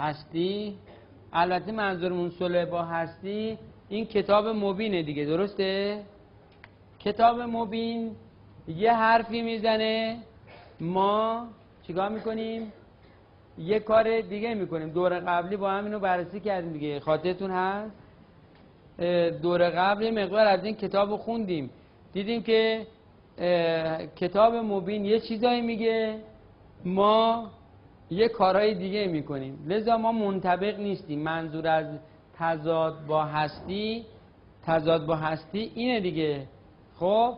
هستی. البته منظورمون صلح با هستی این کتاب مبینه دیگه، درسته؟ کتاب مبین یه حرفی میزنه، ما چیکار میکنیم؟ یه کار دیگه میکنیم. دور قبلی با هم اینو بررسی کردیم دیگه، خاطرتون هست؟ دور قبل یه مقدار از این کتاب رو خوندیم، دیدیم که کتاب مبین یه چیزایی میگه، ما یه کارهای دیگه میکنیم، لذا ما منطبق نیستیم. منظور از تضاد با هستی، تضاد با هستی اینه دیگه. خب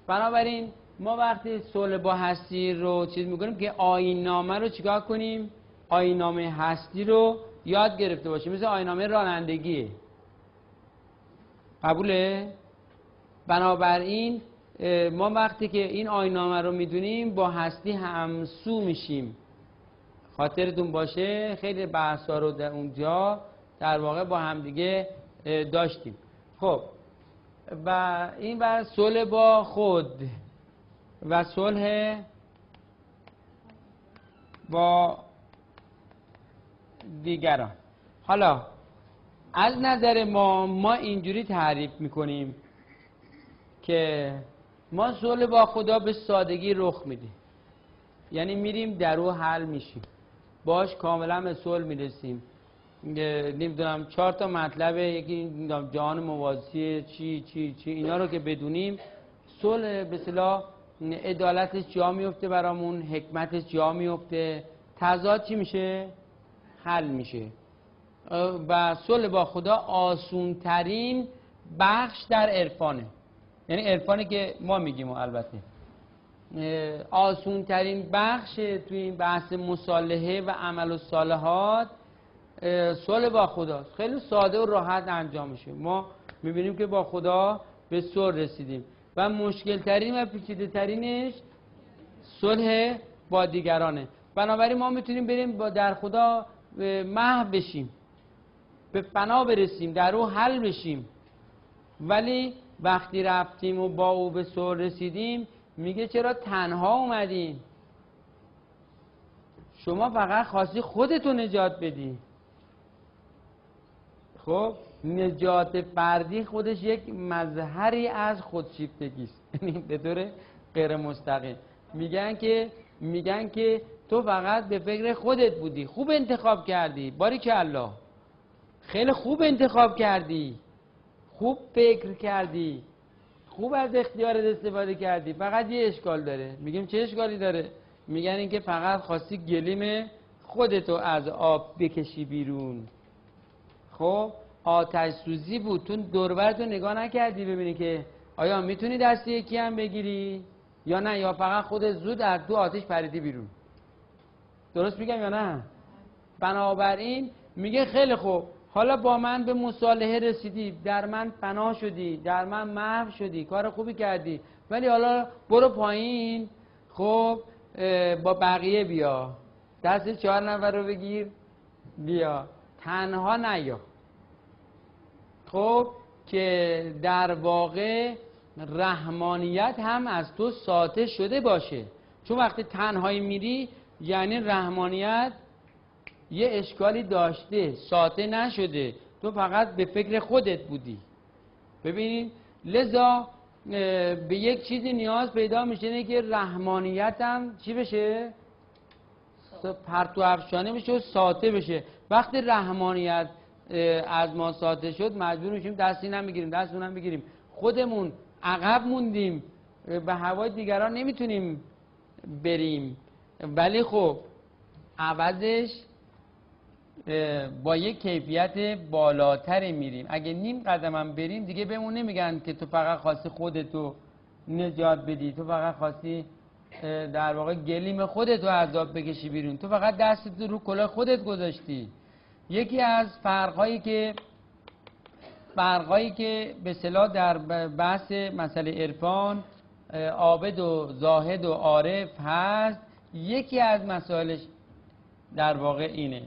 بنابراین ما وقتی صلح با هستی رو چیز میکنیم که آیین‌نامه رو چیکار کنیم؟ آیین‌نامه هستی رو یاد گرفته باشیم، مثل آیین‌نامه رانندگی. قبوله؟ بنابراین ما وقتی که این آیین‌نامه رو میدونیم با هستی همسو میشیم. خاطرتون باشه خیلی بحثا رو در اونجا در واقع با همدیگه داشتیم. خب و این بر صلح با خود و صلح با دیگران. حالا از نظر ما اینجوری تعریف میکنیم که ما صلح با خدا به سادگی رخ میدیم، یعنی میریم در او حل میشیم، باش کاملا به صلح میرسیم. نمیدونم 4 تا مطلبه، یکی جهان موازی چی اینا رو که بدونیم، صلح به اصطلاح عدالتش جا میفته برامون، حکمتش جا میفته، تضاد چی میشه؟ حل میشه. و صلح با خدا آسون ترین بخش در عرفانه، یعنی عرفانی که ما میگیم. و البته آسون ترین بخش توی این بحث مصالحه و عمل الصالحات صلح با خداست. خیلی ساده و راحت انجام میشه. ما میبینیم که با خدا به صلح رسیدیم و مشکل ترین و پیچیده ترینش صلح با دیگرانه. بنابراین ما میتونیم بریم با در خدا محو بشیم، به فنا برسیم، در او حل بشیم، ولی وقتی رفتیم و با او به صلح رسیدیم میگه چرا تنها اومدین؟ شما فقط خواستی خودتو نجات بدی. خب نجات فردی خودش یک مظهری از خودشیفتگی است، یعنی به طور غیر مستقیم میگن که تو فقط به فکر خودت بودی، خوب انتخاب کردی، باریکالله، خیلی خوب انتخاب کردی، خوب فکر کردی، خوب از اختیارت استفاده کردی، فقط یه اشکال داره. میگیم چه اشکالی داره؟ میگن اینکه فقط خواستی گلیم خودتو از آب بکشی بیرون. خب آتش سوزی بود، تو دوربرتو نگاه نکردی ببینی که آیا میتونی دست یکی هم بگیری یا نه، یا فقط خودت زود از تو آتش پریدی بیرون. درست میگم یا نه؟ بنابراین میگه خیلی خوب، حالا با من به مصالحه رسیدی، در من فنا شدی، در من محو شدی، کار خوبی کردی، ولی حالا برو پایین. خب با بقیه بیا، دست 4 نفر رو بگیر بیا، تنها نیا. خب که در واقع رحمانیت هم از تو ساطع شده باشه، چون وقتی تنهایی میری یعنی رحمانیت یه اشکالی داشته، ساطع نشده، تو فقط به فکر خودت بودی. ببینید لذا به یک چیزی نیاز پیدا میشه که رحمانیت هم چی بشه؟ پرتو افشانه بشه و ساطع بشه. وقتی رحمانیت از ما ساطع شد مجبور میشیم دستی نمیگیریم، دست اونم بگیریم، خودمون عقب موندیم، به هوای دیگران نمیتونیم بریم، ولی خب عوضش با یک کیفیت بالاتر میریم. اگه نیم قدم هم بریم دیگه بهمون نمیگن که تو فقط خواستی خودتو نجات بدی، تو فقط خواستی در واقع گلیم خودتو عذاب بکشی بیرون، تو فقط دستت رو کلاه خودت گذاشتی. یکی از فرقایی که به اصطلاح در بحث مسئله عرفان عابد و زاهد و عارف هست، یکی از مسائلش در واقع اینه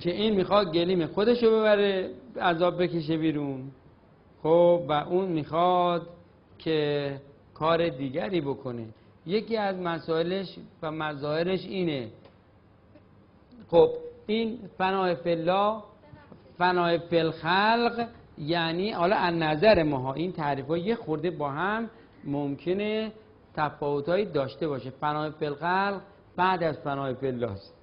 که این میخواد گلیم خودشو ببره عذاب بکشه بیرون، خب و اون میخواد که کار دیگری بکنه. یکی از مسائلش و مظاهرش اینه. خب این فنای فلا، فنای فلخلق، یعنی حالا از نظر ماها این تعریف ها یه خورده با هم ممکنه تفاوتایی داشته باشه. فنای فلخلق بعد از فنای فلاست.